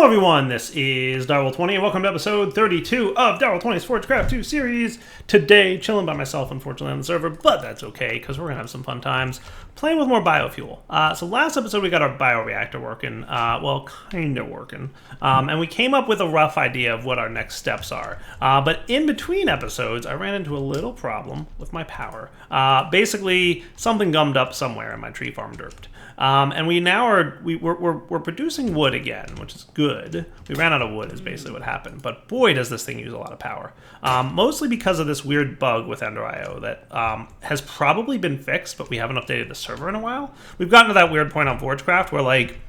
Hello everyone, this is Darwell20 and welcome to episode 32 of Darwell20's Forgecraft2 series. Today, chilling by myself unfortunately on the server, but that's okay because we're going to have some fun times playing with more biofuel. So last episode we got our bioreactor working, well, kind of working, and we came up with a rough idea of what our next steps are. But in between episodes, I ran into a little problem with my power. Basically, something gummed up somewhere and my tree farm derped. And we now we're producing wood again, which is good. We ran out of wood is basically what happened. But boy, does this thing use a lot of power. Mostly because of this weird bug with errr that has probably been fixed, but we haven't updated the server in a while. We've gotten to that weird point on Forgecraft where like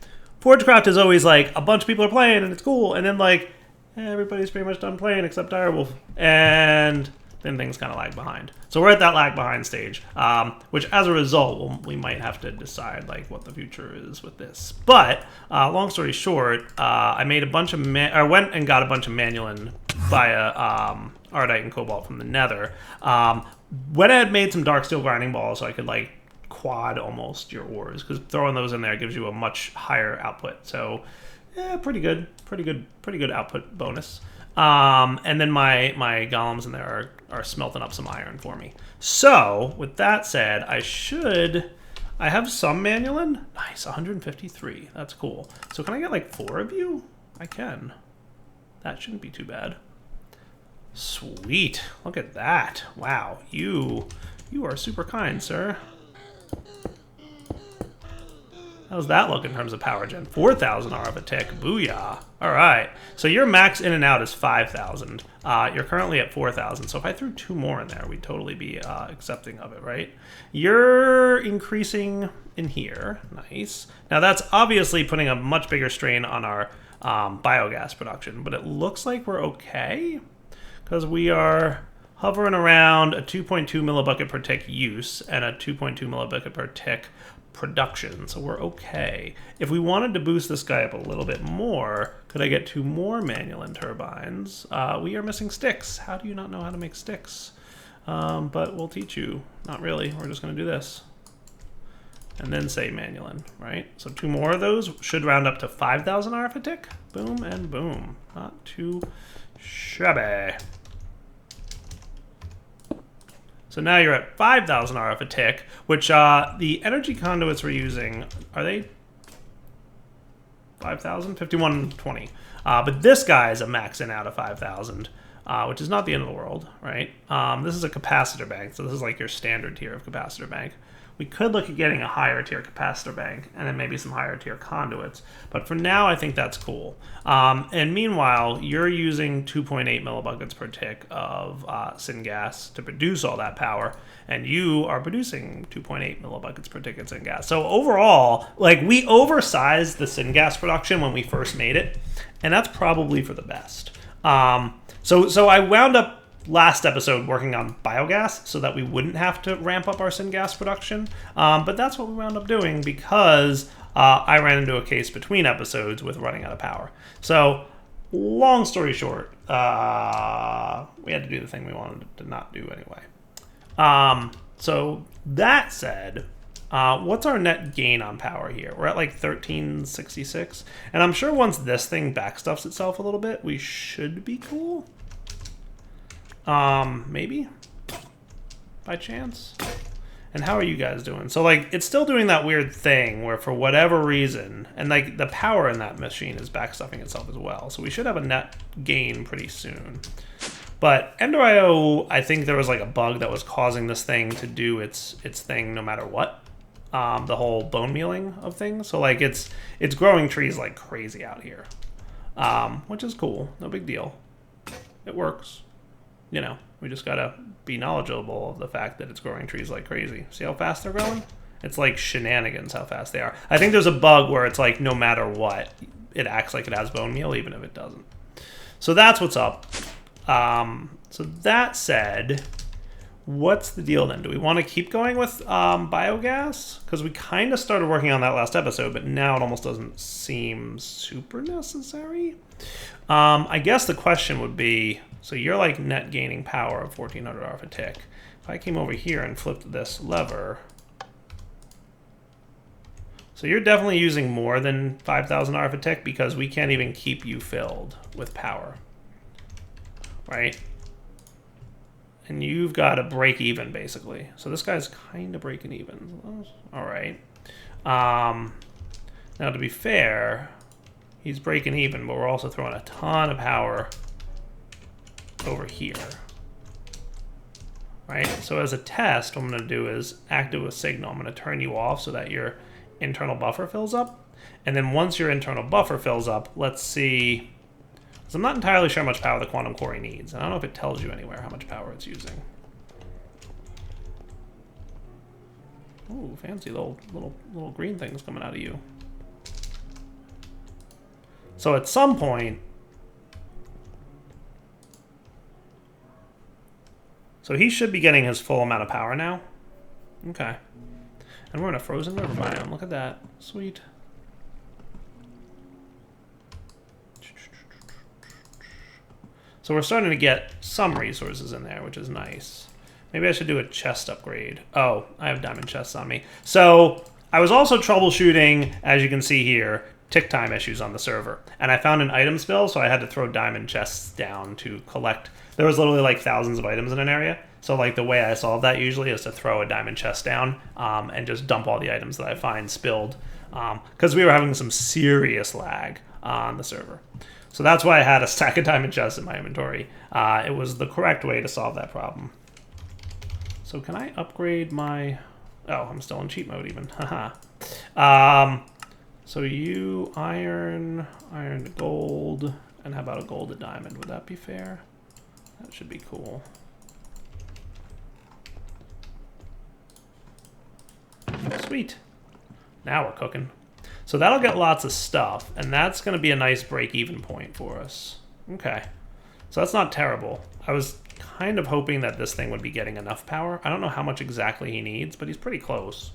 Forgecraft is always like a bunch of people are playing and it's cool, and then like everybody's pretty much done playing except Direwolf, and then things kind of lag behind. So we're at that lag behind stage, which as a result, we might have to decide like what the future is with this. But long story short, I made a bunch of went and got a bunch of manulin via Ardite and Cobalt from the Nether. When I had made some dark steel grinding balls, so I could like quad almost your ores, because throwing those in there gives you a much higher output. So yeah, pretty good output bonus. And then my golems in there are smelting up some iron for me. So with that said, I have some manulin. Nice, 153. That's cool. So can I get like 4 of you? I can. That shouldn't be too bad. Sweet. Look at that. Wow. You are super kind, sir. How's that look in terms of power gen? 4,000 R of a tick. Booyah. All right. So your max in and out is 5,000. You're currently at 4,000. So if I threw 2 more in there, we'd totally be accepting of it, right? You're increasing in here. Nice. Now that's obviously putting a much bigger strain on our biogas production, but it looks like we're okay because we are hovering around a 2.2 millibucket per tick use and a 2.2 millibucket per tick production, so we're okay. If we wanted to boost this guy up a little bit more, could I get 2 more manulin turbines? We are missing sticks. How do you not know how to make sticks? But we'll teach you. Not really. We're just going to do this. And then say manulin, right? So 2 more of those should round up to 5,000 R a tick. Boom and boom. Not too shabby. So now you're at 5,000 RF a tick, which the energy conduits we're using, are they 5,000? 5120. But this guy is a max in out of 5,000, which is not the end of the world, right? This is a capacitor bank, so this is like your standard tier of capacitor bank. We could look at getting a higher tier capacitor bank and then maybe some higher tier conduits. But for now, I think that's cool. And meanwhile, you're using 2.8 millibuckets per tick of syngas to produce all that power. And you are producing 2.8 millibuckets per tick of syngas. So overall, like we oversized the syngas production when we first made it. And that's probably for the best. So I wound up last episode working on biogas so that we wouldn't have to ramp up our syngas production. But that's what we wound up doing because I ran into a case between episodes with running out of power. So long story short, we had to do the thing we wanted to not do anyway. So that said, what's our net gain on power here? We're at like 1366. And I'm sure once this thing backstuffs itself a little bit, we should be cool. Maybe by chance. And how are you guys doing? So like it's still doing that weird thing where for whatever reason, and like the power in that machine is backstuffing itself as well. So we should have a net gain pretty soon. But errr, I think there was like a bug that was causing this thing to do its thing no matter what. The whole bone mealing of things. So like it's growing trees like crazy out here. Which is cool. No big deal. It works. You know, we just gotta be knowledgeable of the fact that it's growing trees like crazy. See how fast they're growing? It's like shenanigans how fast they are. I think there's a bug where it's like no matter what, it acts like it has bone meal even if it doesn't. So that's what's up. So that said, what's the deal then? Do we want to keep going with biogas? Because we kind of started working on that last episode, but now it almost doesn't seem super necessary. I guess the question would be, so you're like net gaining power of 1,400 R a tick. If I came over here and flipped this lever, So you're definitely using more than 5,000 RF a tick because we can't even keep you filled with power, right? And you've got to break even, basically. So this guy's kind of breaking even. All right. Now, to be fair, he's breaking even, but we're also throwing a ton of power over here. Right? So as a test, what I'm going to do is active with signal. I'm going to turn you off so that your internal buffer fills up. And then once your internal buffer fills up, let's see. So I'm not entirely sure how much power the quantum core needs. I don't know if it tells you anywhere how much power it's using. Ooh, fancy little green things coming out of you. So at some point, so he should be getting his full amount of power now. Okay. And we're in a frozen river biome. Look at that. Sweet. So we're starting to get some resources in there, which is nice. Maybe I should do a chest upgrade. Oh, I have diamond chests on me. So I was also troubleshooting, as you can see here, tick time issues on the server. And I found an item spill, so I had to throw diamond chests down to collect. There was literally like thousands of items in an area. So like the way I solve that usually is to throw a diamond chest down and just dump all the items that I find spilled. Because we were having some serious lag on the server. So that's why I had a stack of diamond chests in my inventory. It was the correct way to solve that problem. So can I upgrade my... Oh, I'm still in cheat mode even. Haha. So you iron to gold, and how about a gold to diamond? Would that be fair? That should be cool. Sweet. Now we're cooking. So that'll get lots of stuff, and that's going to be a nice break-even point for us. Okay. So that's not terrible. I was kind of hoping that this thing would be getting enough power. I don't know how much exactly he needs, but he's pretty close.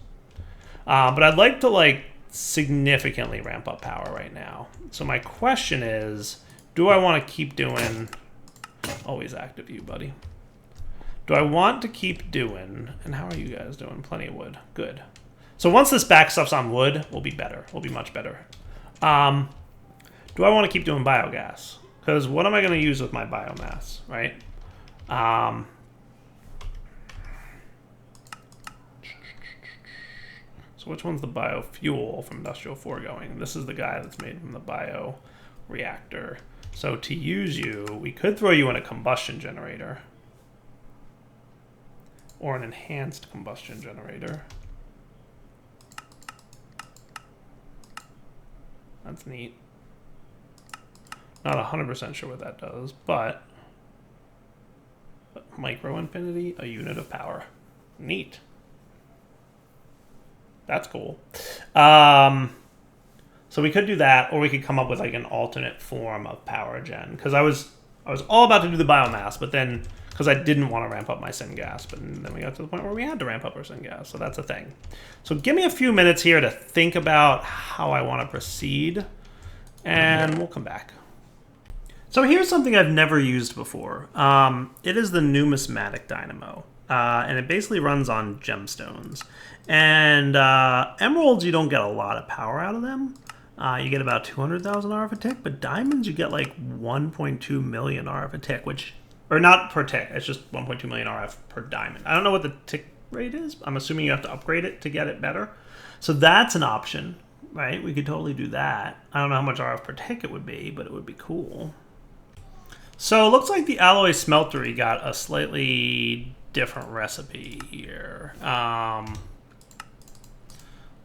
But I'd like to, like, significantly ramp up power right now. So my question is, do I want to keep doing... Always active, you, buddy. Do I want to keep doing... And how are you guys doing? Plenty of wood. Good. So once this back stuff's on wood, we'll be better. We'll be much better. Do I want to keep doing biogas? Because what am I going to use with my biomass, right? So which one's the biofuel from industrial foregoing? This is the guy that's made from the bioreactor. So to use you, we could throw you in a combustion generator. Or an enhanced combustion generator. That's neat. Not 100% sure what that does, but micro infinity, a unit of power. Neat. That's cool. So we could do that, or we could come up with like an alternate form of power gen. Because I was all about to do the biomass, but then because I didn't want to ramp up my syngas, but then we got to the point where we had to ramp up our syngas, so that's a thing. So give me a few minutes here to think about how I want to proceed, and we'll come back. So here's something I've never used before. It is the numismatic dynamo, and it basically runs on gemstones. And emeralds, you don't get a lot of power out of them. You get about 200,000 RF a tick, but diamonds, you get like 1.2 million RF a tick, which... Or not per tick, it's just 1.2 million RF per diamond. I don't know what the tick rate is. I'm assuming you have to upgrade it to get it better. So that's an option, right? We could totally do that. I don't know how much RF per tick it would be, but it would be cool. So it looks like the alloy smeltery got a slightly different recipe here.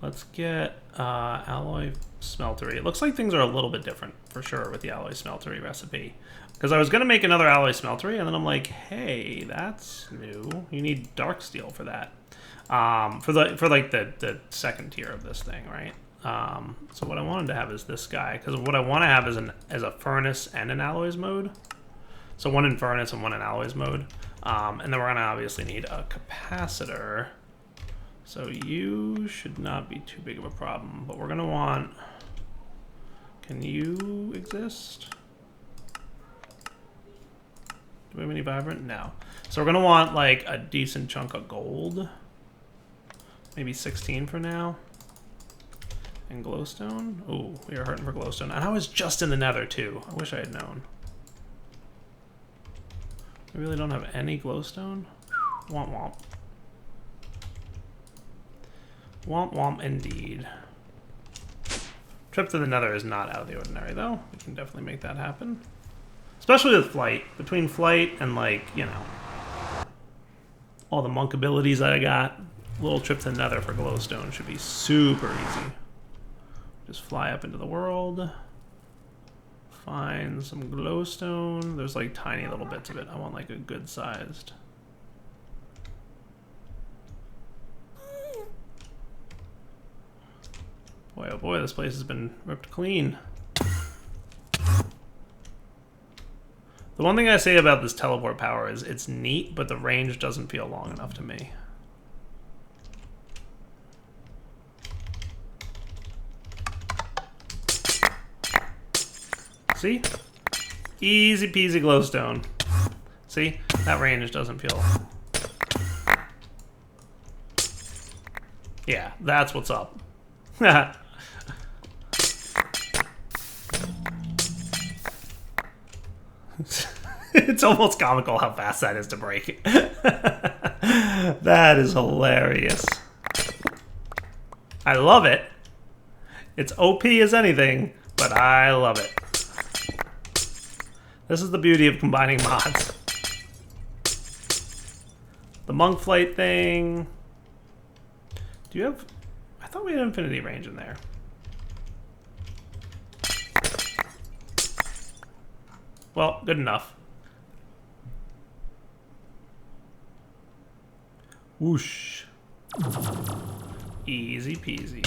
Let's get alloy smeltery. It looks like things are a little bit different for sure with the alloy smeltery recipe. Because I was going to make another alloy smeltery, and then I'm like, hey, that's new. You need dark steel for that. For like the second tier of this thing, right? So what I wanted to have is this guy, because what I want to have is a furnace and an alloys mode. So one in furnace and one in alloys mode. And then we're going to obviously need a capacitor. So you should not be too big of a problem, but we're going to want... Can you exist? Do we have any vibrant? No. So we're going to want like a decent chunk of gold. Maybe 16 for now. and glowstone. Oh, we are hurting for glowstone. And I was just in the nether too. I wish I had known. I really don't have any glowstone. Womp womp. Womp womp indeed. Trip to the nether is not out of the ordinary though. We can definitely make that happen. Especially with flight. Between flight and like, you know, all the monk abilities that I got, a little trip to the nether for glowstone should be super easy. Just fly up into the world. Find some glowstone. There's like tiny little bits of it. I want like a good sized. Boy, oh boy, this place has been ripped clean. The one thing I say about this teleport power is it's neat, but the range doesn't feel long enough to me. See? Easy peasy glowstone. See? That range doesn't feel... Yeah, that's what's up. It's almost comical how fast that is to break. That is hilarious. I love it. It's OP as anything, but I love it. This is the beauty of combining mods. The monk flight thing. Do you have... I thought we had infinity range in there. Well, good enough. Whoosh. Easy peasy.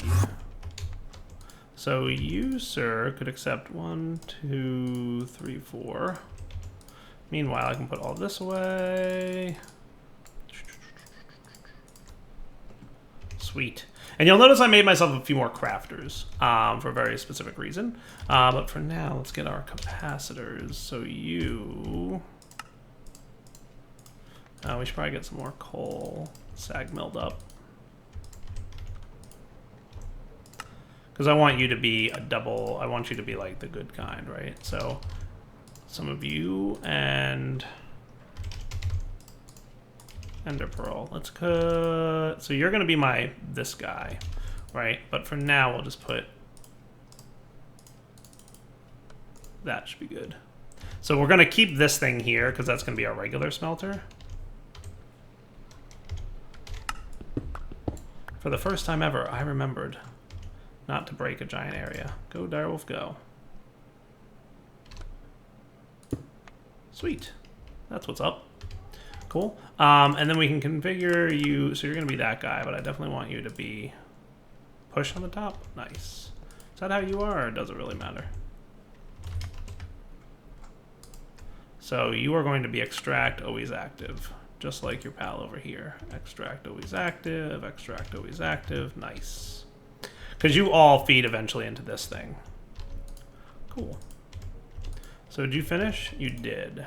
So you, sir, could accept 1, 2, 3, 4. Meanwhile, I can put all this away. Sweet. And you'll notice I made myself a few more crafters for a very specific reason. But for now, let's get our capacitors. So you... we should probably get some more coal sag milled up. Because I want you to be a double, I want you to be like the good kind, right? So some of you and Ender Pearl. Let's cut, so you're gonna be this guy, right? But for now, we'll just put, that should be good. So we're gonna keep this thing here because that's gonna be our regular smelter. For the first time ever, I remembered not to break a giant area. Go, direwolf, go. Sweet. That's what's up. Cool. And then we can configure you. So you're going to be that guy, but I definitely want you to be push on the top. Nice. Is that how you are, or does it really matter? So you are going to be extract, always active. Just like your pal over here. Extract, always active. Extract, always active. Nice. Because you all feed eventually into this thing. Cool. So did you finish? You did.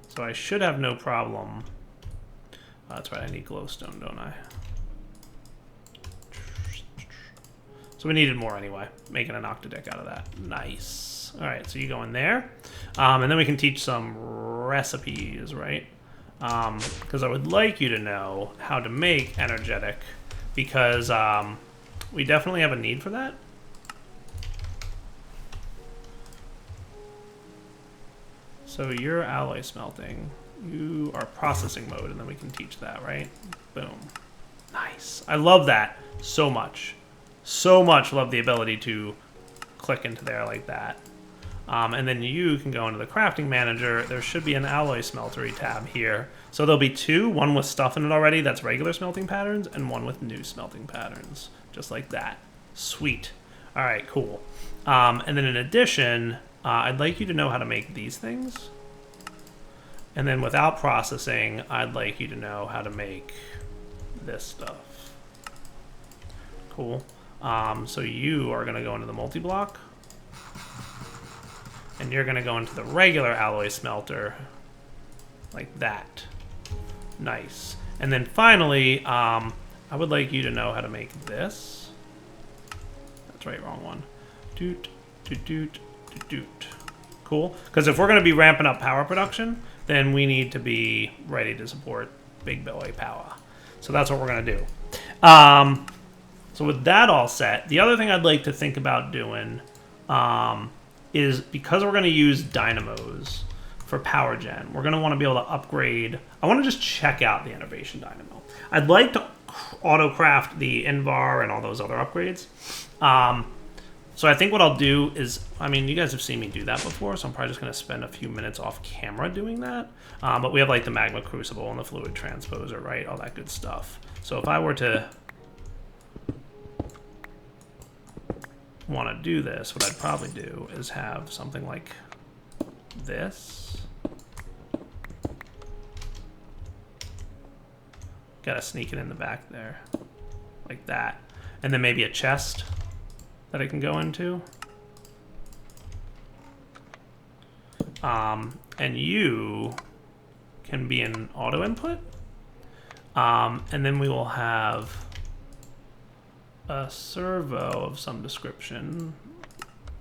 So I should have no problem. That's right, I need glowstone, don't I? So we needed more anyway. Making an octadick out of that. Nice. All right, so you go in there. And then we can teach some recipes, right? Because I would like you to know how to make energetic, because we definitely have a need for that. So you're alloy smelting. You are processing mode, and then we can teach that, right? Boom. Nice. I love that so much. So much love the ability to click into there like that. And then you can go into the crafting manager. There should be an alloy smeltery tab here. So there'll be two, one with stuff in it already that's regular smelting patterns, and one with new smelting patterns, just like that. Sweet. All right, cool. And then in addition, I'd like you to know how to make these things. And then without processing, I'd like you to know how to make this stuff. Cool. So you are going to go into the multi-block. And you're going to go into the regular alloy smelter like that. Nice. And then finally, I I would like you to know how to make this. That's right, wrong one. Doot, doot, doot, doot, doot. Cool. Because if we're going to be ramping up power production, then we need to be ready to support big boy Powah. So that's what we're going to do. So with that all set, the other thing I'd like to think about doing is, because we're going to use Dynamos for power gen, we're going to want to be able to upgrade. I want to just check out the innovation dynamo. I'd like to auto-craft the Invar and all those other upgrades. So I think what I'll do is, I mean, you guys have seen me do that before, so I'm probably just going to spend a few minutes off camera doing that. But we have like the magma crucible and the fluid transposer, right? All that good stuff. So if I were to want to do this, what I'd probably do is have something like this. Gotta sneak it in the back there, like that. And then maybe a chest that I can go into. And you can be an auto input. And then we will have a servo of some description,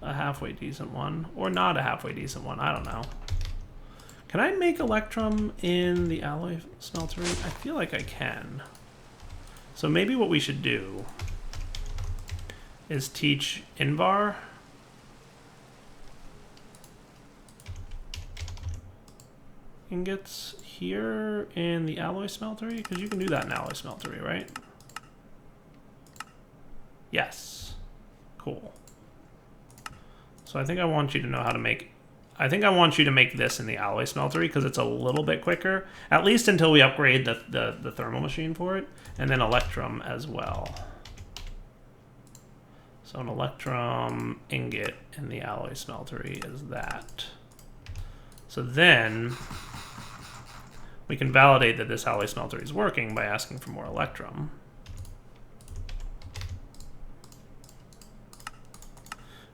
a halfway decent one, or not a halfway decent one, I don't know. Can I make electrum in the alloy smeltery? I feel like I can. So maybe what we should do is teach Invar ingots here in the alloy smeltery, because you can do that in alloy smeltery, right? Yes. Cool. So I think I want you to know how to make, I think I want you to make this in the alloy smeltery because it's a little bit quicker, at least until we upgrade the thermal machine for it, and then electrum as well. So an electrum ingot in the alloy smeltery is that. So then we can validate that this alloy smeltery is working by asking for more electrum.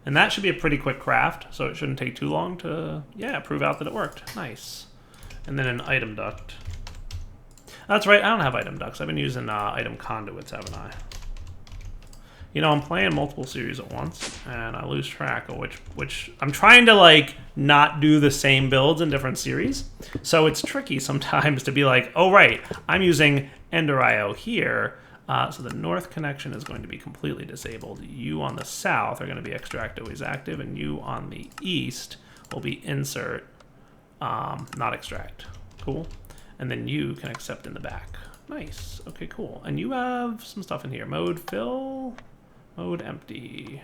And that should be a pretty quick craft, so it shouldn't take too long to, yeah, prove out that it worked. Nice. And then an item duct. That's right, I don't have item ducts. I've been using item conduits, haven't I? You know, I'm playing multiple series at once, and I lose track of which I'm trying to, like, not do the same builds in different series. So it's tricky sometimes to be like, oh, right, I'm using Ender IO here, so the north connection is going to be completely disabled. You on the south are going to be extract always active, and you on the east will be insert, not extract. Cool. And then you can accept in the back. Nice. Okay, cool. And you have some stuff in here. Mode fill, mode empty.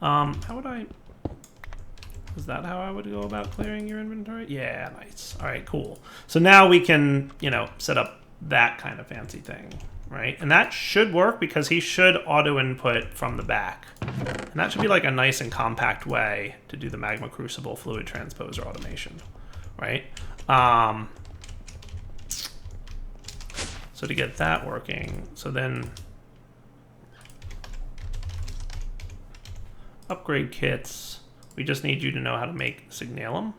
How would I... Is that how I would go about clearing your inventory? Yeah, nice. All right, cool. So now we can, you know, set up that kind of fancy thing, right? And that should work because he should auto input from the back. And that should be like a nice and compact way to do the magma crucible fluid transposer automation, right? So to get that working, so then upgrade kits, we just need you to know how to make signalum.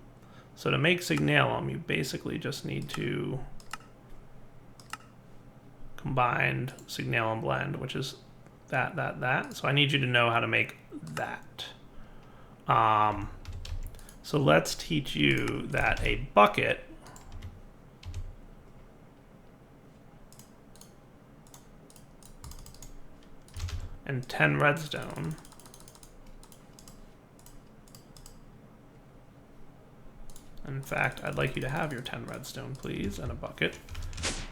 So to make signalum, you basically just need to combined signalum blend, which is that. So I need you to know how to make that. So let's teach you that a bucket and 10 redstone in fact, I'd like you to have your 10 redstone, please, and a bucket.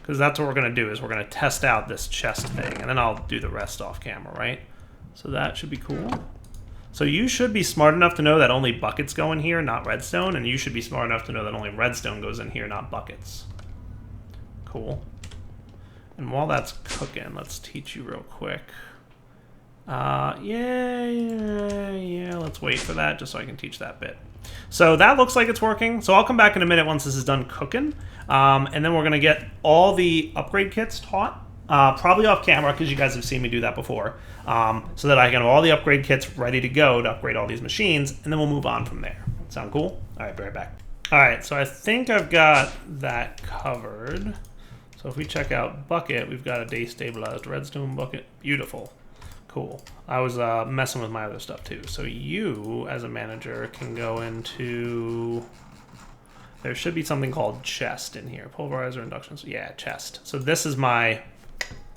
Because that's what we're going to do, is we're going to test out this chest thing, and then I'll do the rest off camera, right? So that should be cool. So you should be smart enough to know that only buckets go in here, not redstone, and you should be smart enough to know that only redstone goes in here, not buckets. Cool. And while that's cooking, let's teach you real quick. Yeah, let's wait for that just so I can teach that bit. So that looks like it's working. So I'll come back in a minute once this is done cooking. And then we're going to get all the upgrade kits taught, probably off camera because you guys have seen me do that before, so that I can have all the upgrade kits ready to go to upgrade all these machines, and then we'll move on from there. Sound cool? All right, be right back. All right, so I think I've got that covered. So So if we check out bucket, we've got a day stabilized redstone bucket. Beautiful. Cool. I was messing with my other stuff too. So you, as a manager, can go into... There should be something called chest in here. Pulverizer, induction. Yeah, chest. So this is my...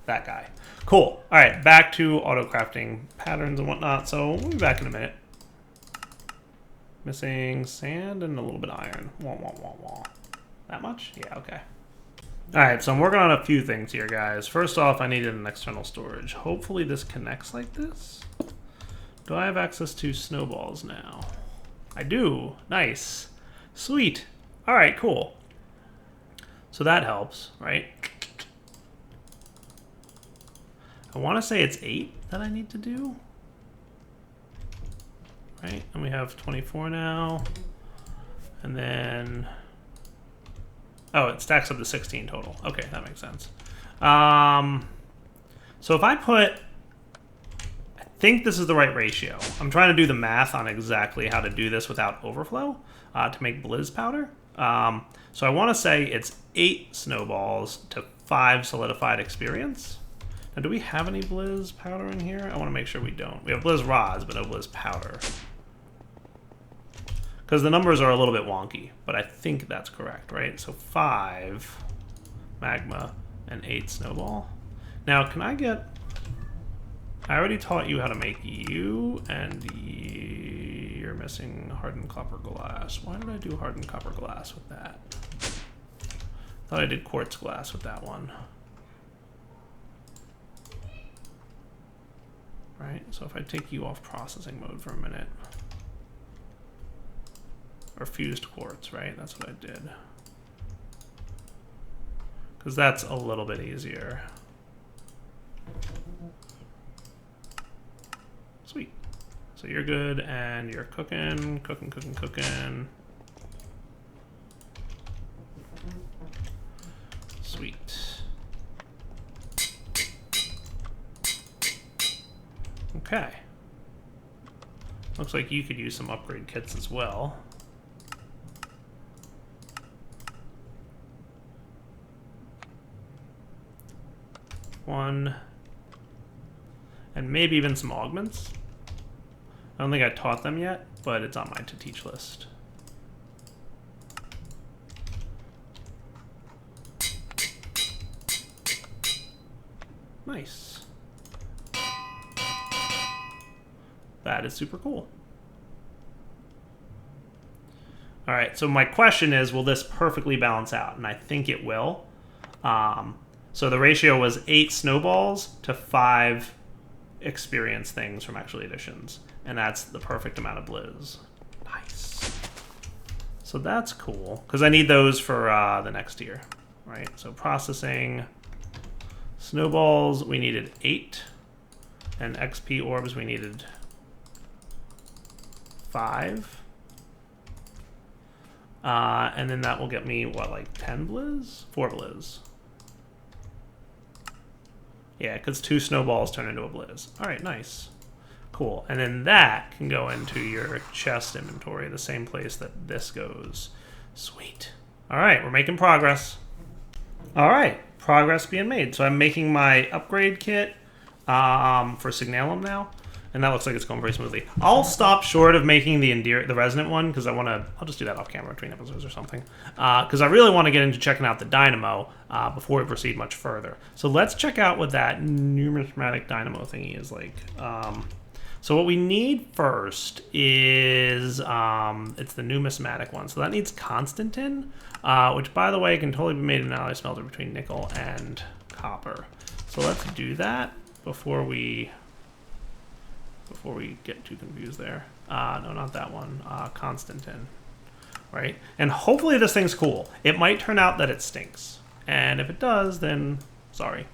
that guy. Cool. All right, back to auto crafting patterns and whatnot. So we'll be back in a minute. Missing sand and a little bit of iron. Wah, wah, wah, wah. That much? Yeah, okay. All right, so I'm working on a few things here, guys. First off, I needed an external storage. Hopefully this connects like this. Do I have access to snowballs now? I do. Nice. Sweet. All right, cool. So that helps, right? I want to say it's 8 that I need to do. Right, and we have 24 now. And then... Oh, it stacks up to 16 total. Okay, that makes sense. So if I put... I think this is the right ratio. I'm trying to do the math on exactly how to do this without overflow to make blizz powder. So I want to say it's 8 snowballs to 5 solidified experience. Now, do we have any blizz powder in here? I want to make sure we don't. We have blizz rods, but no blizz powder. Because the numbers are a little bit wonky, but I think that's correct, right? So 5 magma and 8 snowball. Now, can I get... I already taught you how to make you, and you're missing hardened copper glass. Why did I do hardened copper glass with that? I thought I did quartz glass with that one. Right, so if I take you off processing mode for a minute. Or fused quartz, right? That's what I did. Because that's a little bit easier. Sweet. So you're good, and you're cooking. Sweet. Okay. Looks like you could use some upgrade kits as well. One. And maybe even some augments. I don't think I taught them yet, but it's on my to-teach list. Nice. That is super cool. All right, so my question is, will this perfectly balance out? And I think it will. So the ratio was 8 snowballs to 5 experience things from actual editions. And that's the perfect amount of blizz. Nice. So that's cool, because I need those for the next year, right? So processing snowballs, we needed 8. And XP orbs, we needed 5. And then that will get me, what, like 10 blizz? 4 blizz. Yeah, because 2 snowballs turn into a blizz. All right, nice. Cool. And then that can go into your chest inventory, the same place that this goes. Sweet. All right, we're making progress. All right, progress being made. So I'm making my upgrade kit for Signalum now. And that looks like it's going very smoothly. I'll stop short of making the resonant one because I want to... I'll just do that off camera between episodes or something. Because I really want to get into checking out the Dynamo before we proceed much further. So let's check out what that numismatic Dynamo thingy is like. So what we need first is... it's the numismatic one. So that needs Constantin, which, by the way, can totally be made in an alloy smelter between nickel and copper. So let's do that before we get too confused there. No, not that one. Constantin, right? And hopefully this thing's cool. It might turn out that it stinks. And if it does, then sorry.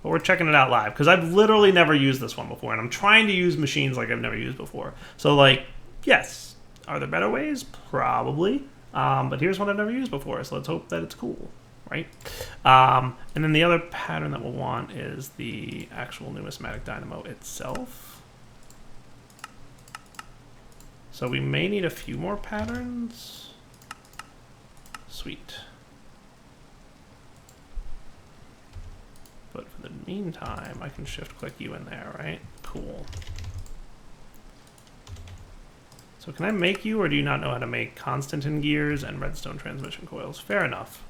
But we're checking it out live, because I've literally never used this one before, and I'm trying to use machines like I've never used before. So, like, yes. Are there better ways? Probably. But here's what I've never used before, so let's hope that it's cool, right? And then the other pattern that we'll want is the actual numismatic Dynamo itself. So we may need a few more patterns. Sweet. But for the meantime, I can shift click you in there, right? Cool. So can I make you, or do you not know how to make Constantin gears and redstone transmission coils? Fair enough.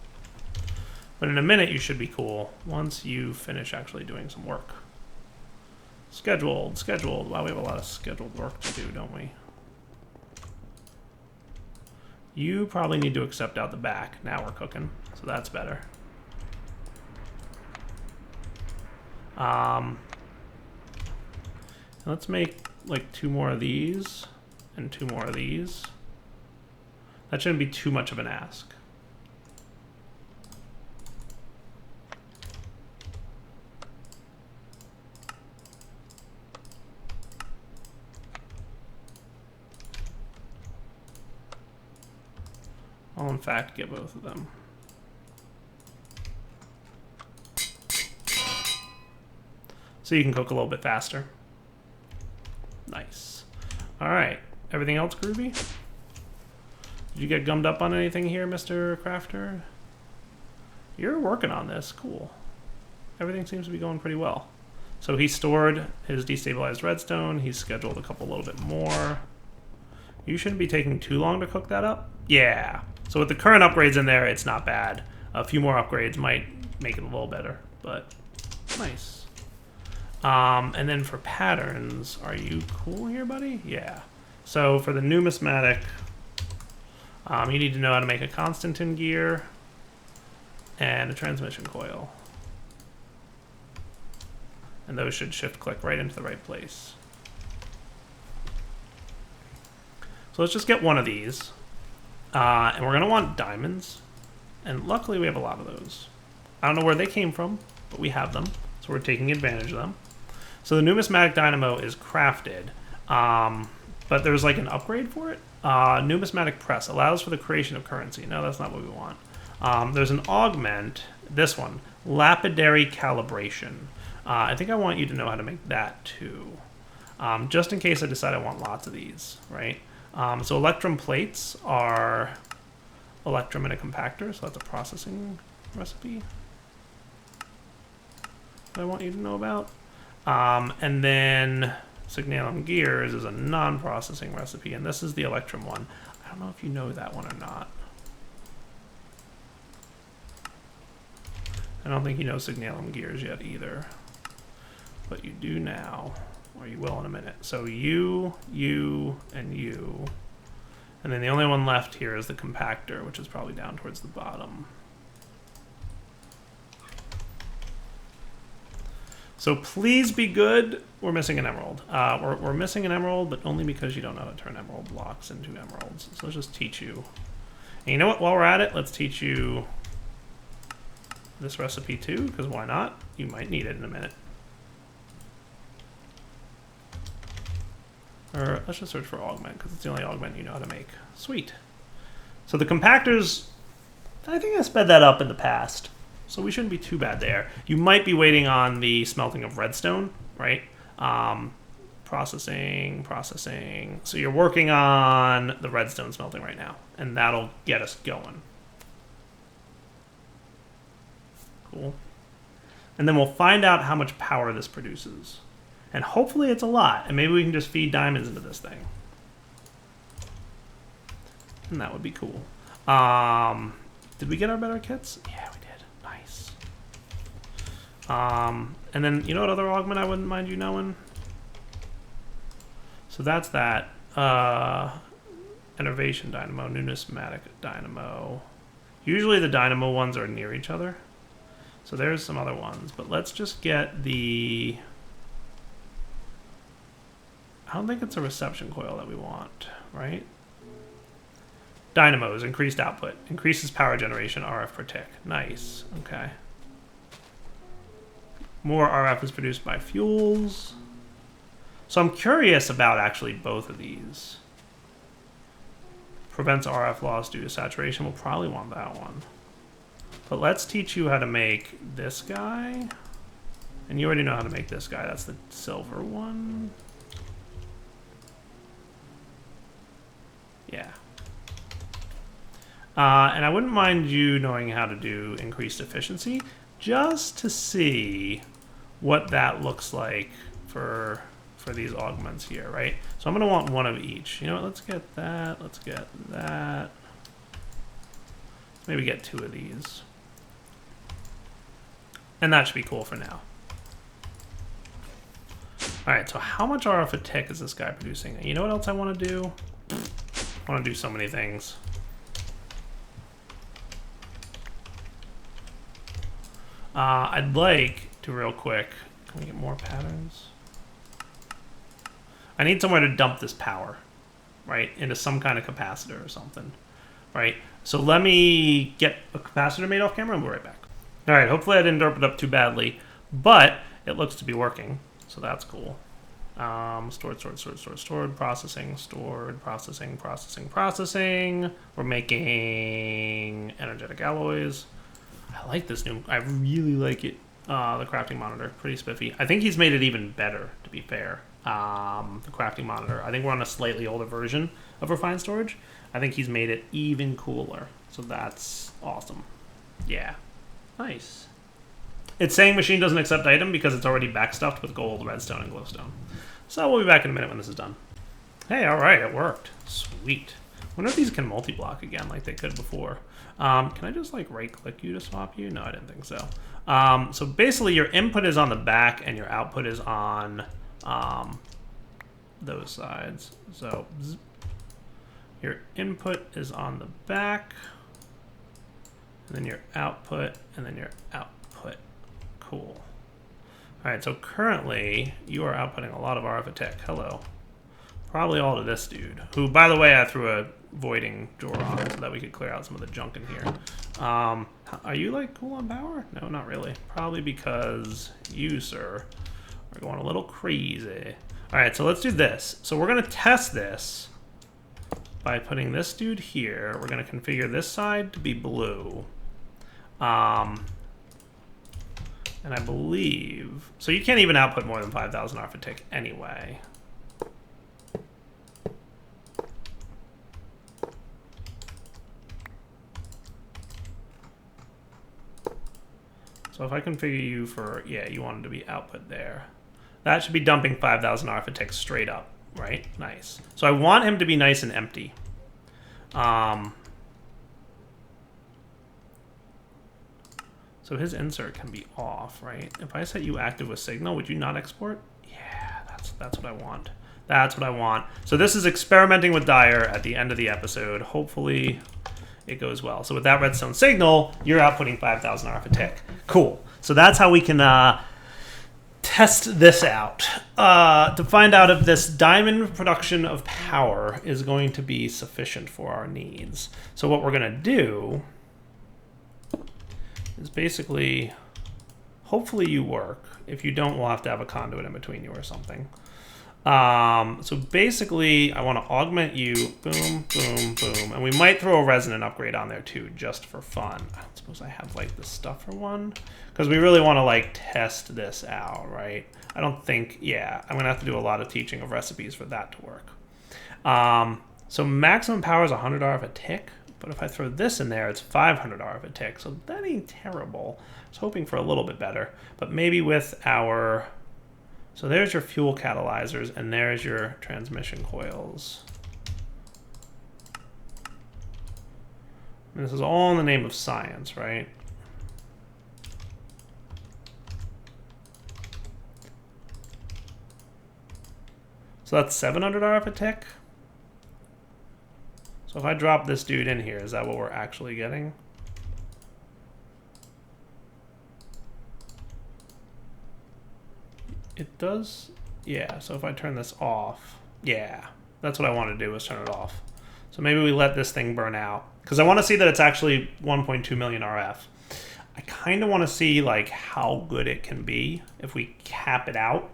But in a minute, you should be cool once you finish actually doing some work. Scheduled, scheduled. Wow, we have a lot of scheduled work to do, don't we? You probably need to accept out the back. Now we're cooking, so that's better. Let's make like 2 more of these and 2 more of these. That shouldn't be too much of an ask. I'll in fact get both of them. So you can cook a little bit faster. Nice. All right. Everything else groovy? Did you get gummed up on anything here, Mr. Crafter? You're working on this. Cool. Everything seems to be going pretty well. So he stored his destabilized redstone. He's scheduled a little bit more. You shouldn't be taking too long to cook that up. Yeah. So with the current upgrades in there, it's not bad. A few more upgrades might make it a little better, but nice. And then for patterns, are you cool here, buddy? Yeah. So for the numismatic, you need to know how to make a Constantin gear and a transmission coil. And those should shift click right into the right place. So let's just get one of these. And we're going to want diamonds. And luckily we have a lot of those. I don't know where they came from, but we have them. So we're taking advantage of them. So the numismatic dynamo is crafted. But there's like an upgrade for it. Numismatic press allows for the creation of currency. No, that's not what we want. There's an augment, this one, lapidary calibration. I think I want you to know how to make that too. Just in case I decide I want lots of these, right? So electrum plates are electrum in a compactor, so that's a processing recipe that I want you to know about. And then signalum gears is a non-processing recipe, and this is the electrum one. I don't know if you know that one or not. I don't think you know signalum gears yet either, but you do now, or you will in a minute. So you, and you. And then the only one left here is the compactor, which is probably down towards the bottom. So please be good. We're missing an emerald. We're missing an emerald, but only because you don't know how to turn emerald blocks into emeralds. So let's just teach you. And you know what? While we're at it, let's teach you this recipe too, because why not? You might need it in a minute. Or let's just search for augment, because it's the only augment you know how to make. Sweet. So the compactors, I think I sped that up in the past, so we shouldn't be too bad there. You might be waiting on the smelting of redstone, right? Processing. So you're working on the redstone smelting right now, and that'll get us going. Cool. And then we'll find out how much power this produces. And hopefully it's a lot, and maybe we can just feed diamonds into this thing. And that would be cool. Did we get our better kits? Yeah, we did. Nice. And then, you know what other augment I wouldn't mind you knowing? So that's that. Innervation dynamo, numismatic dynamo. Usually the dynamo ones are near each other. So there's some other ones, but let's just get the... I don't think it's a reception coil that we want, right? Dynamos, increased output. Increases power generation, RF per tick. Nice, okay. More RF is produced by fuels. So I'm curious about actually both of these. Prevents RF loss due to saturation. We'll probably want that one. But let's teach you how to make this guy. And you already know how to make this guy. That's the silver one. Yeah. And I wouldn't mind you knowing how to do increased efficiency. just to see what that looks like for these augments here, right? So I'm going to want one of each. You know what? Let's get that. Let's get that. Let's maybe get 2 of these. And that should be cool for now. All right, so how much RF a tick is this guy producing? You know what else I want to do? I want to do so many things. I'd like to real quick. Can we get more patterns? I need somewhere to dump this power, right? Into some kind of capacitor or something, right? So let me get a capacitor made off camera and we'll be right back. All right, hopefully I didn't derp it up too badly, but it looks to be working, so that's cool. Stored, processing, processing. We're making energetic alloys. I like this new, I really like it. The crafting monitor, pretty spiffy. I think he's made it even better, to be fair. The crafting monitor. I think we're on a slightly older version of refined storage. I think he's made it even cooler, so that's awesome. Yeah, nice. It's saying machine doesn't accept item because it's already backstuffed with gold, redstone, and glowstone. So we'll be back in a minute when this is done. Hey, all right, it worked. Sweet. I wonder if these can multi-block again like they could before. Can I just like right-click you to swap you? No, I didn't think so. So basically your input is on the back and your output is on those sides. So your input is on the back, and then your output, and then your output. Cool. All right, so currently you are outputting a lot of RF attack. Hello. Probably all to this dude, who, by the way, I threw a voiding drawer on so that we could clear out some of the junk in here. Are you, like, cool on power? No, not really. Probably because you, sir, are going a little crazy. All right, so let's do this. So we're going to test this by putting this dude here. We're going to configure this side to be blue. And I believe... So you can't even output more than 5,000 RF a tick anyway. So if I configure you for, yeah, you wanted to be output there. That should be dumping 5,000 RF a tick straight up, right? Nice. So I want him to be nice and empty. So his insert can be off, right? If I set you active with signal, would you not export? Yeah, that's what I want. That's what I want. So this is experimenting with Dyer at the end of the episode. Hopefully it goes well. So with that redstone signal, you're outputting 5,000 RF a tick. Cool. So that's how we can test this out to find out if this diamond production of power is going to be sufficient for our needs. So what we're going to do is basically, hopefully you work. If you don't, we'll have to have a conduit in between you or something. So basically, I want to augment you, boom, boom, boom, and we might throw a resonant upgrade on there too, just for fun. I don't suppose I have like the stuff for one, because we really want to like test this out, right? I don't think, yeah, I'm gonna have to do a lot of teaching of recipes for that to work. So maximum power is 100 RF a tick, but if I throw this in there, it's 500 RF a tick, so that ain't terrible. I was hoping for a little bit better, but maybe with our... So there's your fuel catalyzers, and there's your transmission coils. And this is all in the name of science, right? So that's 700 RF a tick. So if I drop this dude in here, is that what we're actually getting? It does, yeah, so if I turn this off, yeah, that's what I want to do, is turn it off. So maybe we let this thing burn out, because I want to see that it's actually 1.2 million RF. I kind of want to see like how good it can be if we cap it out.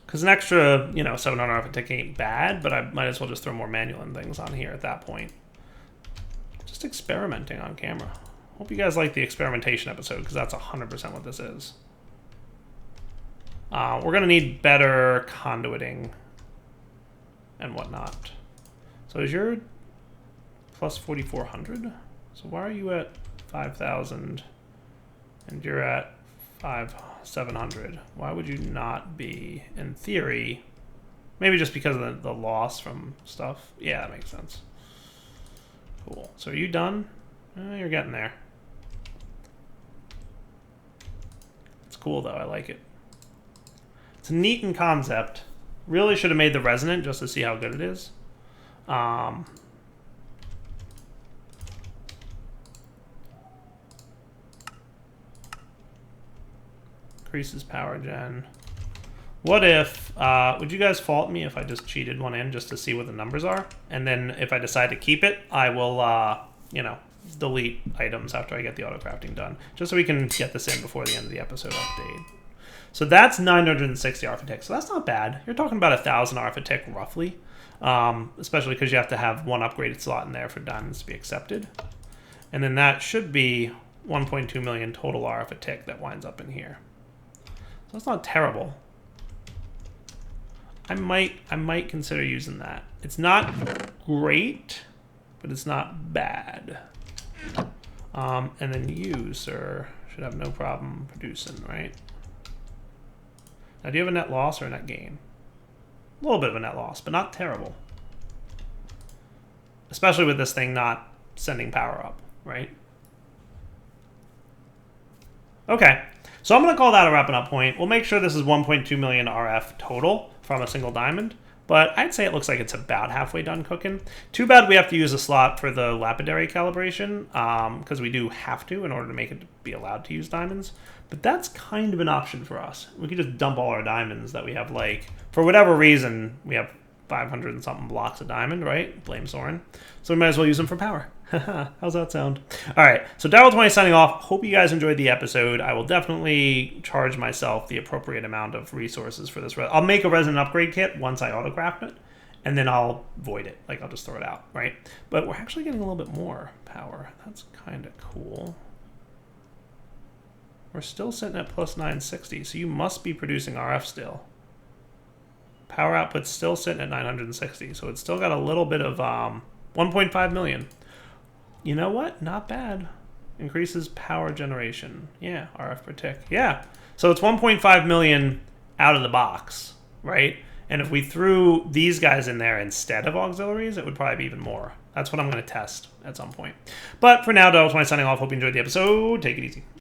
Because an extra, 700 RF a tick ain't bad, but I might as well just throw more manual and things on here at that point. Just experimenting on camera. Hope you guys like the experimentation episode, because that's 100% what this is. We're going to need better conduiting and whatnot. So is your plus 4,400? So why are you at 5,000, and you're at 700. Why would you not be, in theory, maybe just because of the loss from stuff? Yeah, that makes sense. Cool. So are you done? You're getting there. It's cool, though. I like it. It's neat in concept. Really should have made the resonant just to see how good it is. Increases power gen. What if, would you guys fault me if I just cheated one in just to see what the numbers are? And then if I decide to keep it, I will, you know, delete items after I get the auto crafting done. Just so we can get this in before the end of the episode update. So that's 960 R for tick. So that's not bad. You're talking about 1,000 R for tick roughly. Especially because you have to have one upgraded slot in there for diamonds to be accepted. And then that should be 1.2 million total R for tick that winds up in here. So that's not terrible. I might consider using that. It's not great, but it's not bad. And then you, sir, should have no problem producing, right? Now, do you have a net loss or a net gain? A little bit of a net loss, but not terrible. Especially with this thing not sending power up, right? Okay, so I'm going to call that a wrapping up point. We'll make sure this is 1.2 million RF total from a single diamond, but I'd say it looks like it's about halfway done cooking. Too bad we have to use a slot for the lapidary calibration, because we do have to in order to make it be allowed to use diamonds. But that's kind of an option for us. We could just dump all our diamonds that we have, like, for whatever reason, we have 500 and something blocks of diamond, right? Blame Soren. So we might as well use them for power. How's that sound? All right, so Daryl20 signing off. Hope you guys enjoyed the episode. I will definitely charge myself the appropriate amount of resources for this. I'll make a resin upgrade kit once I auto-craft it, and then I'll void it. Like, I'll just throw it out, right? But we're actually getting a little bit more power. That's kind of cool. We're still sitting at plus 960, so you must be producing RF still. Power output's still sitting at 960, so it's still got a little bit of 1.5 million. You know what? Not bad. Increases power generation. Yeah, RF per tick. Yeah. So it's 1.5 million out of the box, right? And if we threw these guys in there instead of auxiliaries, it would probably be even more. That's what I'm going to test at some point. But for now, Daryl20 signing off. Hope you enjoyed the episode. Take it easy.